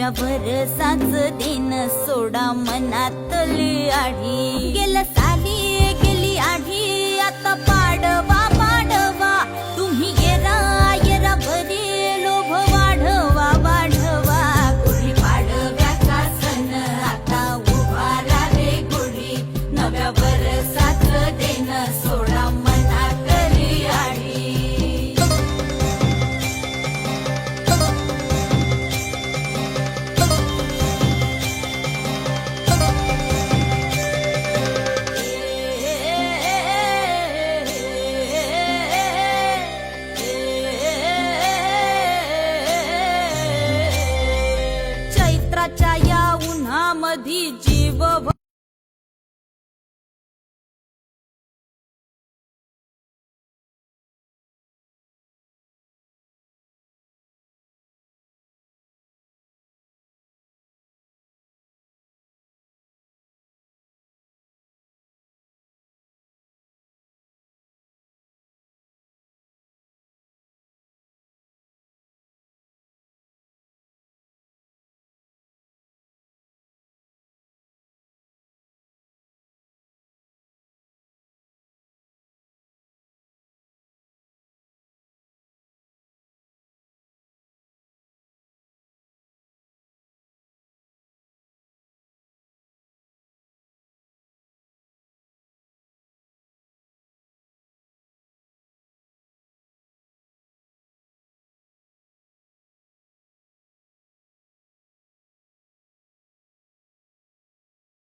नव्या भरसाच दिन सोडा मनातली आढी गेलं साली गेली आढी आता पाडवा पाडवा तुम्ही येरा येरा भरी लोभ वाढवा वाढवा गुढी पाडव्याचा सण आता उभारा रे गुढी नव्या भरसाच दिन सोडा मनातली आढी चैत्राच्या या उन्हामधी जीव